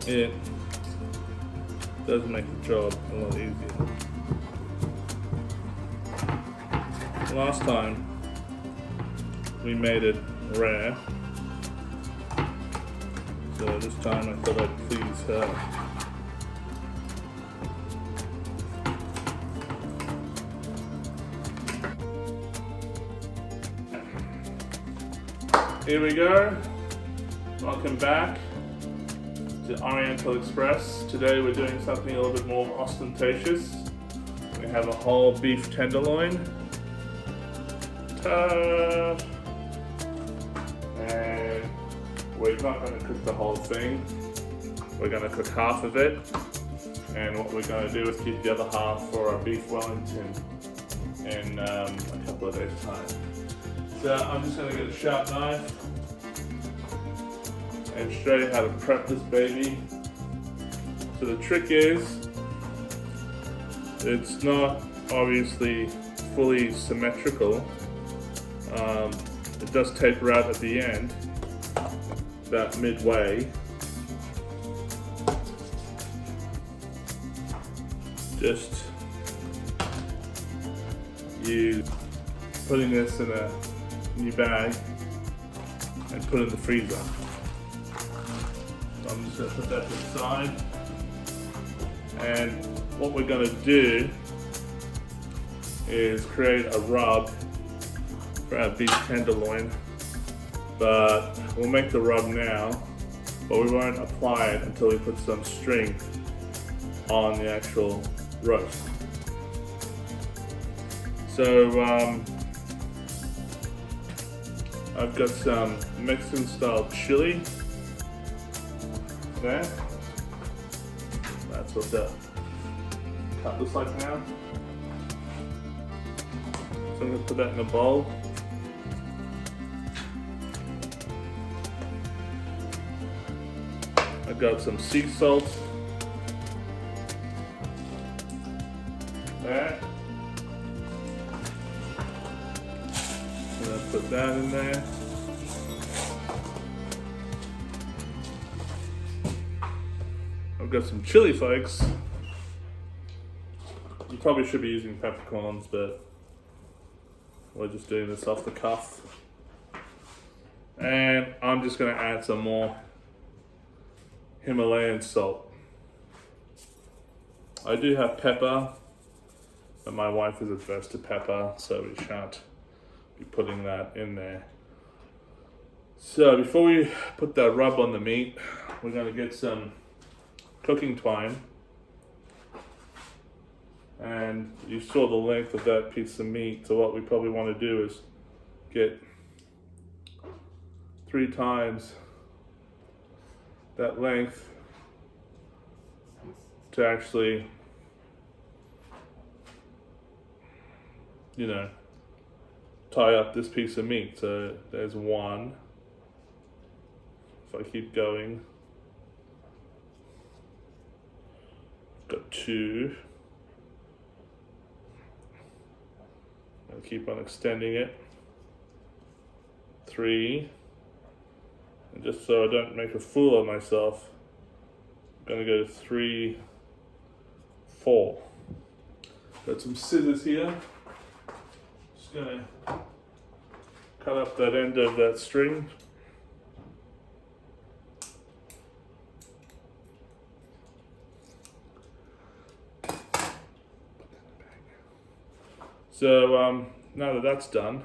it does make the job a lot easier. Last time we made it rare, so this time I thought I'd please her. Here we go. Welcome back to Oriental Express. Today we're doing something a little bit more ostentatious. We have a whole beef tenderloin. Ta-da! And we're not going to cook the whole thing. We're going to cook half of it. And what we're going to do is keep the other half for our beef Wellington in a couple of days' time. So I'm just going to get a sharp knife and show you how to prep this baby. So the trick is, it's not obviously fully symmetrical. It does taper out at the end, about midway. Just use putting this in a new bag and put it in the freezer. So I'm just going to put that to the side. And what we're going to do is create a rub for our beef tenderloin. But we'll make the rub now, but we won't apply it until we put some string on the actual roast. So I've got some Mexican style chili there. That's what the cut looks like now. So I'm going to put that in a bowl. I've got some sea salt there. I'm going to put that in there. I've got some chili flakes. You probably should be using peppercorns, but we're just doing this off the cuff. And I'm just going to add some more Himalayan salt. I do have pepper, but my wife is adverse to pepper, so we shan't be putting that in there. So before we put that rub on the meat, we're going to get some cooking twine. And you saw the length of that piece of meat, so what we probably want to do is get 3 times that length to actually, tie up this piece of meat. So there's 1. If I keep going, got 2. I'll keep on extending it. 3. And just so I don't make a fool of myself, I'm gonna go to 3, 4. Got some scissors here. Just gonna cut up that end of that string. So now that that's done,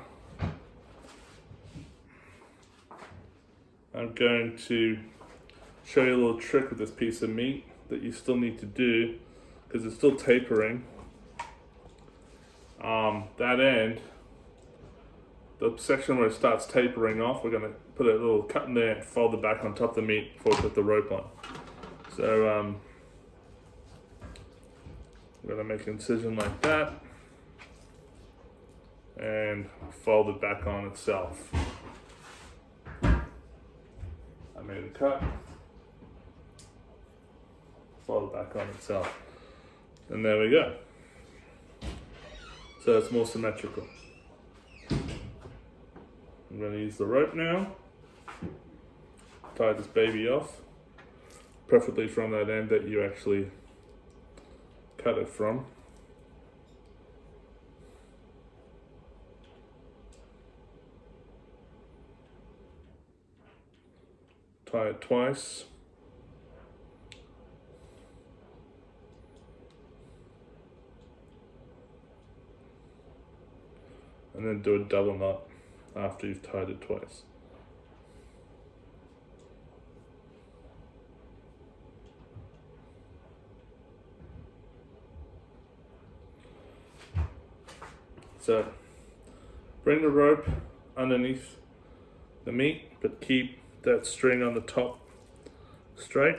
I'm going to show you a little trick with this piece of meat that you still need to do because it's still tapering. That end, the section where it starts tapering off, we're going to put a little cut in there and fold it back on top of the meat before we put the rope on. So we're going to make an incision like that and fold it back on itself. I made a cut, fold it back on itself, and there we go. So it's more symmetrical. I'm going to use the rope now, tie this baby off. preferably from that end that you actually cut it from. Tie it twice. And then do a double knot after you've tied it twice. So bring the rope underneath the meat, but keep that string on the top straight.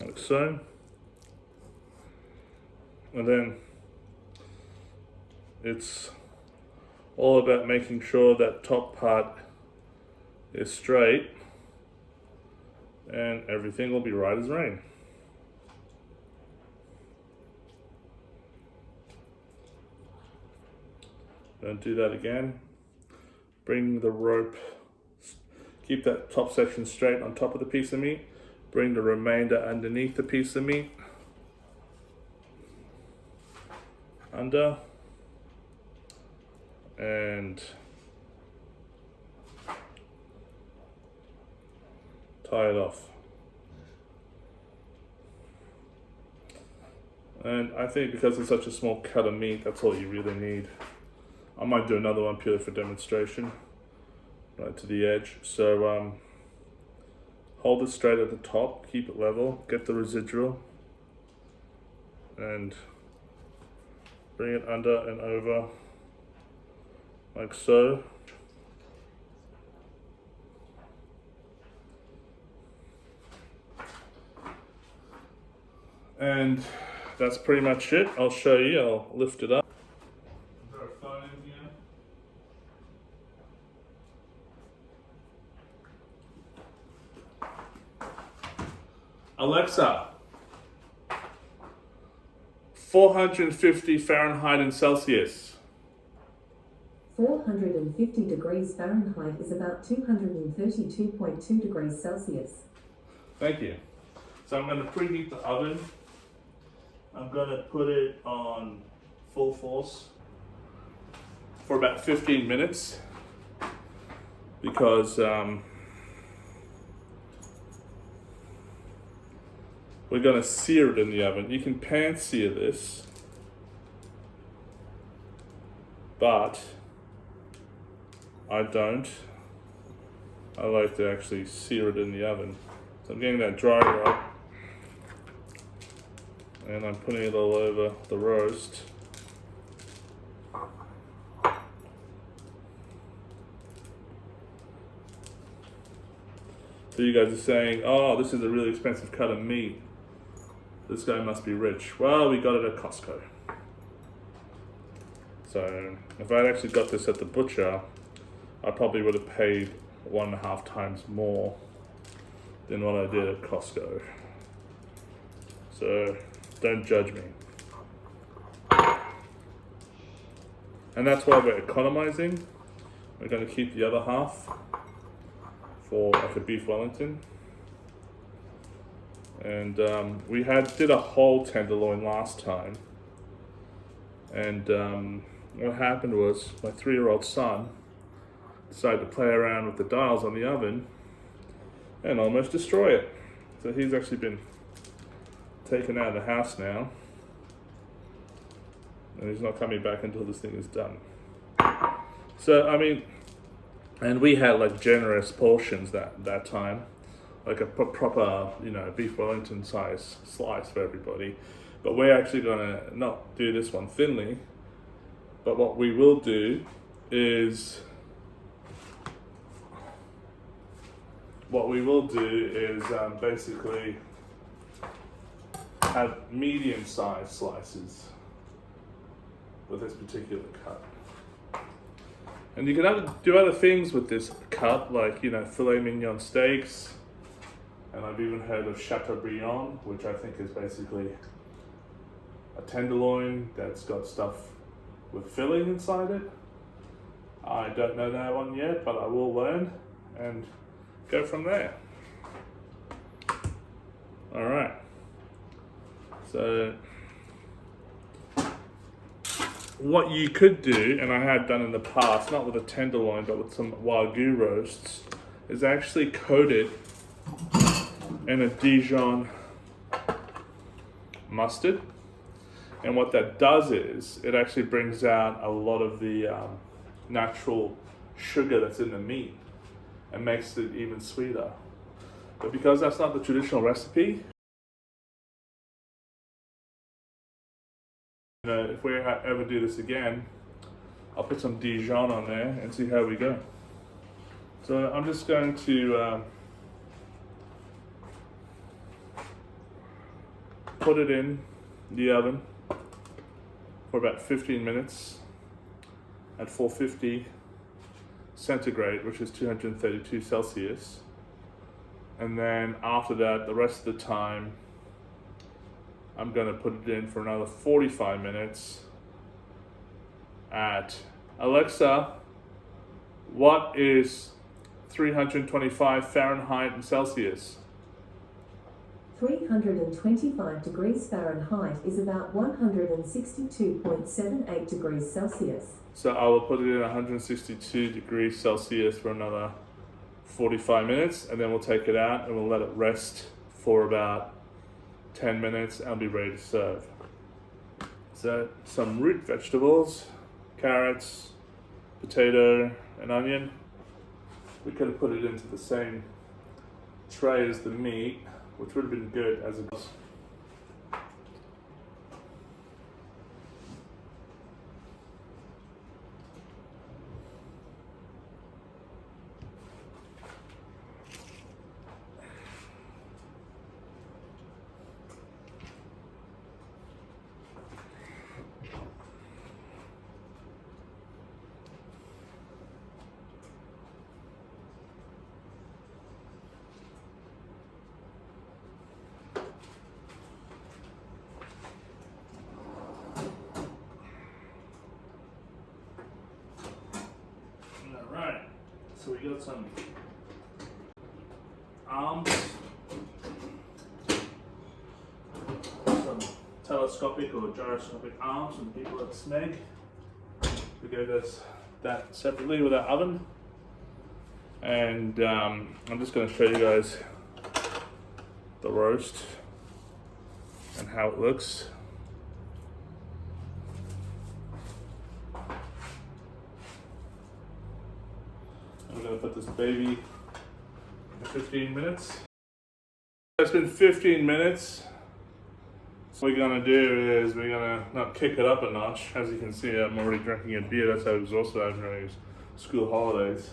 Like so. And then it's all about making sure that top part is straight and everything will be right as rain. Don't do that again. Bring the rope, keep that top section straight on top of the piece of meat. Bring the remainder underneath the piece of meat. Under. And tie it off. And I think because it's such a small cut of meat, that's all you really need. I might do another one purely for demonstration, right to the edge. So hold it straight at the top, keep it level, get the residual, and bring it under and over, like so. And that's pretty much it. I'll show you, I'll lift it up. Alexa, 450 Fahrenheit and Celsius. 450 degrees Fahrenheit is about 232.2 degrees Celsius. Thank you. So I'm going to preheat the oven. I'm going to put it on full force for about 15 minutes because we're going to sear it in the oven. You can pan sear this, but I don't. I like to actually sear it in the oven. So I'm getting that dry rub and I'm putting it all over the roast. So you guys are saying, oh, this is a really expensive cut of meat. This guy must be rich. Well, we got it at Costco. So if I'd actually got this at the butcher, I probably would have paid 1.5 times more than what I did at Costco. So don't judge me. And that's why we're economizing. We're going to keep the other half for like a beef Wellington. And we did a whole tenderloin last time. And what happened was my 3-year-old son decided to play around with the dials on the oven and almost destroy it. So he's actually been taken out of the house now. And he's not coming back until this thing is done. So, I mean, and we had like generous portions that time. Like a proper, beef Wellington size slice for everybody. But we're actually gonna not do this one thinly, but what we will do is, basically have medium sized slices with this particular cut. And you can do other things with this cut, like, filet mignon steaks. And I've even heard of Chateaubriand, which I think is basically a tenderloin that's got stuff with filling inside it. I don't know that one yet, but I will learn. and go from there. All right. So what you could do, and I had done in the past, not with a tenderloin, but with some Wagyu roasts, is actually coat it in a Dijon mustard. And what that does is it actually brings out a lot of the natural sugar that's in the meat and makes it even sweeter. But because that's not the traditional recipe, if we ever do this again, I'll put some Dijon on there and see how we go. So I'm just going to put it in the oven for about 15 minutes at 450 centigrade, which is 232 Celsius. And then after that, the rest of the time, I'm gonna put it in for another 45 minutes at, Alexa, what is 325 Fahrenheit and Celsius? 325 degrees Fahrenheit is about 162.78 degrees Celsius. So I will put it in 162 degrees Celsius for another 45 minutes, and then we'll take it out and we'll let it rest for about 10 minutes and be ready to serve. So some root vegetables, carrots, potato, and onion. We could have put it into the same tray as the meat, which would have been good as it was. Alright, so we got some arms, some telescopic or gyroscopic arms from people at SMEG. We go that separately with our oven, and I'm just going to show you guys the roast and how it looks. I'm going to put this baby in 15 minutes. It's been 15 minutes. So what we're going to do is we're going to not kick it up a notch. As you can see, I'm already drinking a beer. That's how exhausted I am during these school holidays.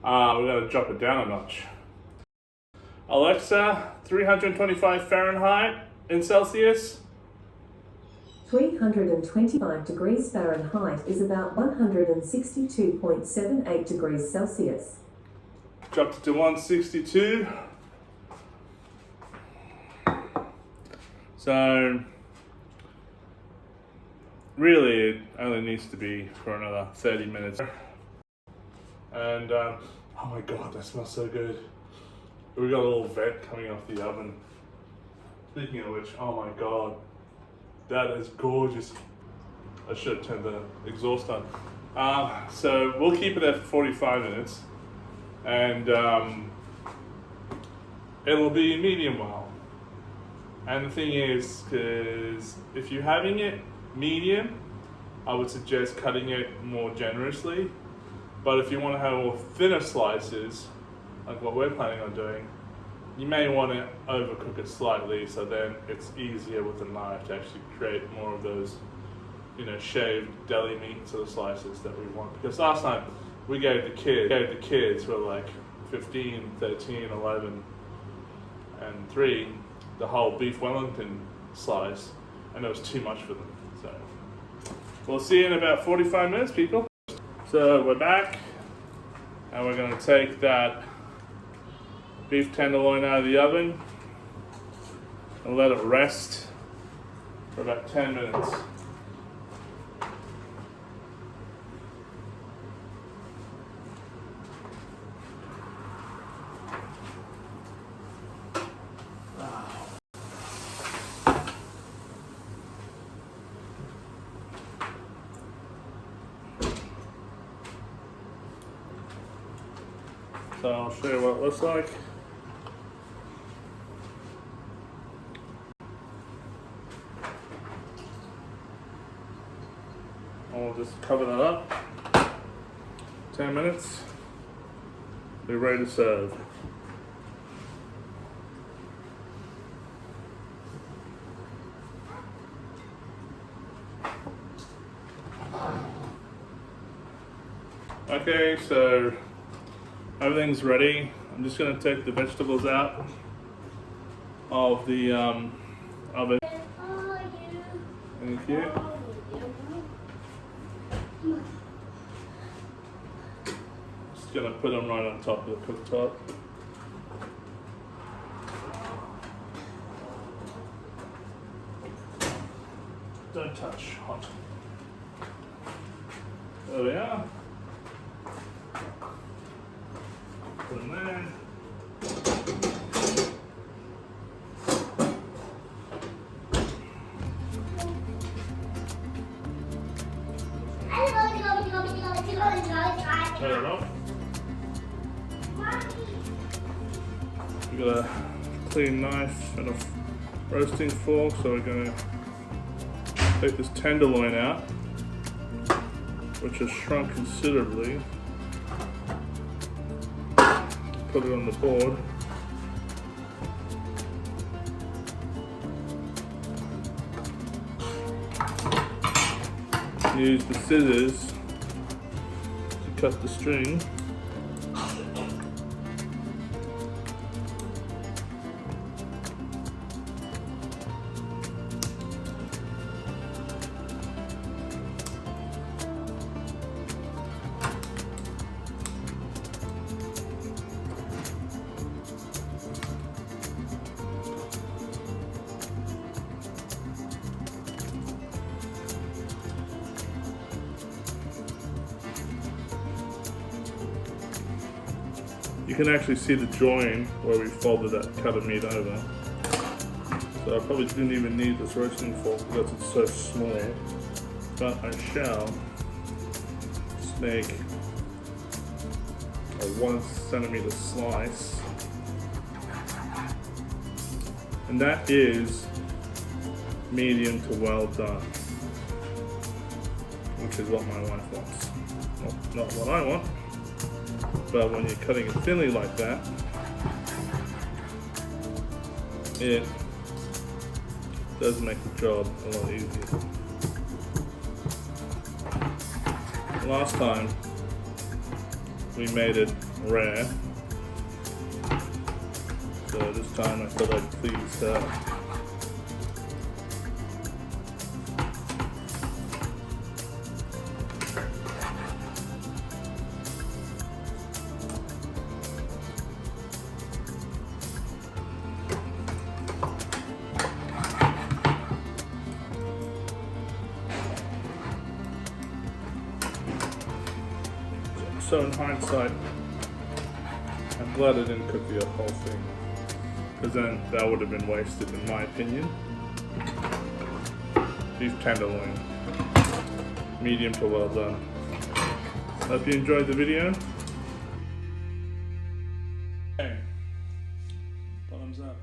We're going to drop it down a notch. Alexa, 325 Fahrenheit in Celsius. 325 degrees Fahrenheit is about 162.78 degrees Celsius. Dropped it to 162. So, really, it only needs to be for another 30 minutes. And, oh my god, that smells so good. We got a little vent coming off the oven. Speaking of which, oh my god, that is gorgeous. I should have turned the exhaust on. So we'll keep it at 45 minutes, and it'll be medium well. And the thing is, because if you're having it medium, I would suggest cutting it more generously. But if you want to have more thinner slices, like what we're planning on doing, you may want to overcook it slightly, so then it's easier with a knife to actually create more of those, shaved deli meat sort of slices that we want. Because last time we gave the kids who were like 15, 13, 11, and 3 the whole beef Wellington slice, and it was too much for them. So we'll see you in about 45 minutes, people. So we're back, and we're going to take that beef tenderloin out of the oven and let it rest for about 10 minutes. So I'll show you what it looks like. I'll just cover that up. 10 minutes. Be ready to serve. Okay, so everything's ready. I'm just going to take the vegetables out of the oven. Thank you. Just going to put them right on top of the cooktop. Don't touch, hot. There we are. Put them there. Turn it off. We've got a clean knife and a roasting fork, so we're going to take this tenderloin out, which has shrunk considerably. Put it on the board. Use the scissors to cut the string. You can actually see the join where we folded that cut of meat over. So I probably didn't even need this roasting fork because it's so small. But I shall just make a 1 centimeter slice. And that is medium to well done, which is what my wife wants. Not what I want. But when you're cutting it thinly like that, it does make the job a lot easier. Last time we made it rare, so this time I thought I'd please her. So in hindsight, I'm glad I didn't cook the whole thing, because then that would have been wasted in my opinion. Beef tenderloin, medium to well done. Hope you enjoyed the video. Okay, thumbs up.